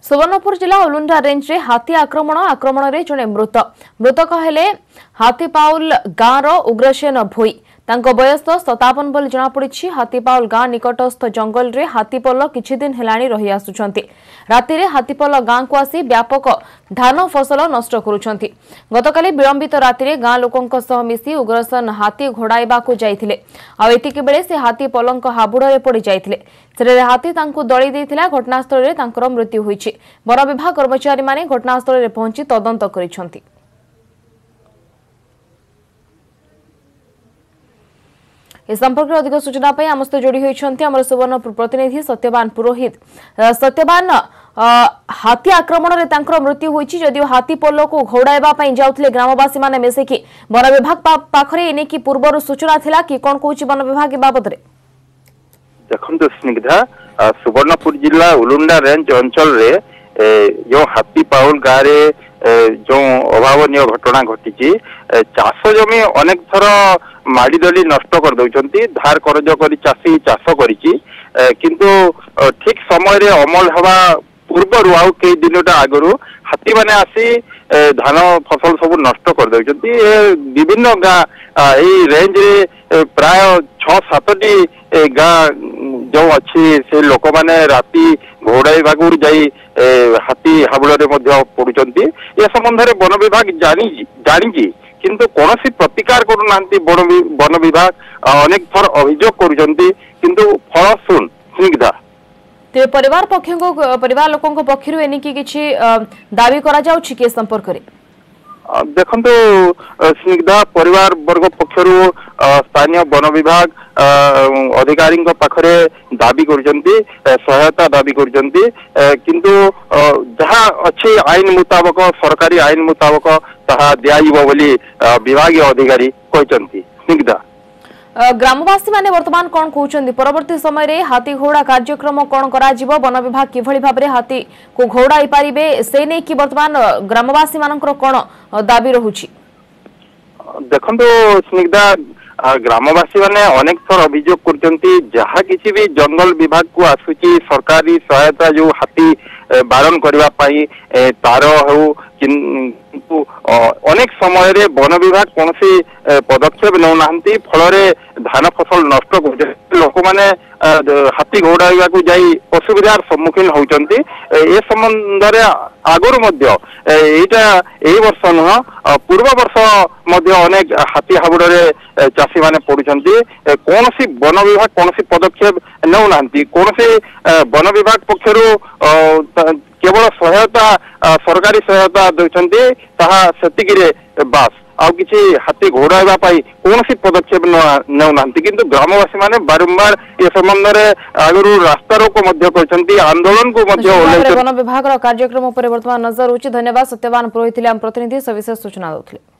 सुवर्णपुर जिला उलुंडा रेंज रे हाथी आक्रमण रे जने मृतक हेले हाथीपाउल गाँव उग्रसेन भोई तांको बयस 57 बोली जनापड़ी। हाथीपाउल गाँ निकटस्थ जंगल रे हाथीपल किछि दिन हेलाणी रही आसुछंती। राति रे हाथीपल गाँ को आसी व्यापक धान फसल नष्ट करुछंती। गतकाली विलंबित राति रे गाँ लोकंक सह मिसी उग्रसेन हाथी घोड़ाइबा को जाइथिले। आ एतिके बेले से हाथी पलंक हाबुड़े पड़ी जाइथिले। सेरे हाथी तांको दଳି ଦେଇଥିଲା। घटनास्थल रे तांकर मृत्यु होईछि। वन विभाग कर्मचारी माने घटनास्थल रे पहुंची तदंत करिसंती। इस संपर्क में अधिक सूचना आम सहित जोड़ी होती आम सुवर्णपुर प्रतिनिधि सत्यवान पुरोहित। सत्यवान, हाथी आक्रमण रे तांकर मृत्यु होईछि जदियो हाथी पल्लो को घोड़ाइबा पई जाउथले ग्रामवासी माने मिसेकी वन विभाग पाखरे एने की पूर्व सूचना थिला कि कोन कहूछि वन विभाग बाबद रे? देखंतु स्निग्धा, सुवर्णपुर जिला उलुंडा रेंज अंचल रे जो हाथीपाउल गाँव रे जो अभावनीय घटना घटी, चाष जमी अनेक थर माड़ीदली नष्ट कर दउचंती। धार करज करी चाषी चाष करिछि, किंतु ठीक समय रे अमल हवा पूर्व आउ कई दिनटा आगरू हाथी माने आसी धान फसल सब नष्ट कर दउचंती। विभिन्न गाँ एई रेंज रे प्राय 6-7टी गाँ जो अच्छी से लोक माने राति घोड़ाइबा जाई हाथी हाबुड़े पड़ुचंती। ए संबंध में वन विभाग जानी किंतु कौन प्रतिकार करूना वन विभाग अनेक थर अभियोग करुचंती, किंतु फल सुन स्निग्धा। ते परिवार लोकों पक्षरु एनिकी किछि दाबी करा जाउछि के संपर्क रे? देखंतु स्निग्धा, परिवार वर्ग पक्षरु स्थानीय वन विभाग अधिकारी पाखरे दाबी करुचंती, सहायता दाबी करुचंती, किंतु जहाँ अच्छी आईन मुताबक सरकारी आईन मुताबक ताहा दियाइबो बोली विभागीय अधिकारी कहचंती। स्निग्धा, ग्रामवासी माने वर्तमान कोन कहउचंती परवर्ती समय रे हाथी घोड़ा कार्यक्रम कोन करा जिवो, वन विभाग किभली भाबरे हाथी को घोड़ाई पारिबे से नै कि वर्तमान ग्रामवासी मानकर कोन दाबी रहुछि? देखंतु स्निग्धा, ग्रामवासी माने अनेक थर अभियोग करचंती, जहाँ किसी भी जंगल विभाग को आसुची सरकारी सहायता जो हाथी बारण करबा पई तार हो, किंतु अनेक समय रे वन विभाग कौन पदक्षेप नौ नाहंती। फलरे धान फसल नष्ट कर लोक माने हाथी घोड़ाइबा को जाई असुविधार सम्मुखीन होउचंती। ए संबंध रे आगुर मध्य एटा एई वर्ष नुह पूर्व वर्ष मध्य अनेक हाथी हाबुड़े चाषी माने पड़ुचंती। कौन वन विभाग कौन पदक्षेप नौ नाहंती। कौन वन विभाग पक्षरु केवल सहायता सरकारी सहायता देउचंती, ताहा सेतिकिरे बास आउ किछि हाथी घोड़ाइबा पई कौन पदक्षेप नौ नाहंती। किंतु ग्रामवासी माने बारंबार ए संबंध रे आगुरु रास्ता रोको मध्य करचंती, आंदोलन को मध्य वन विभाग कार्यक्रम पर वर्तमान नजर होछि। धन्यवाद सत्यवान पुरोहित प्रतिनिधि सविशेष सूचना देउथिले।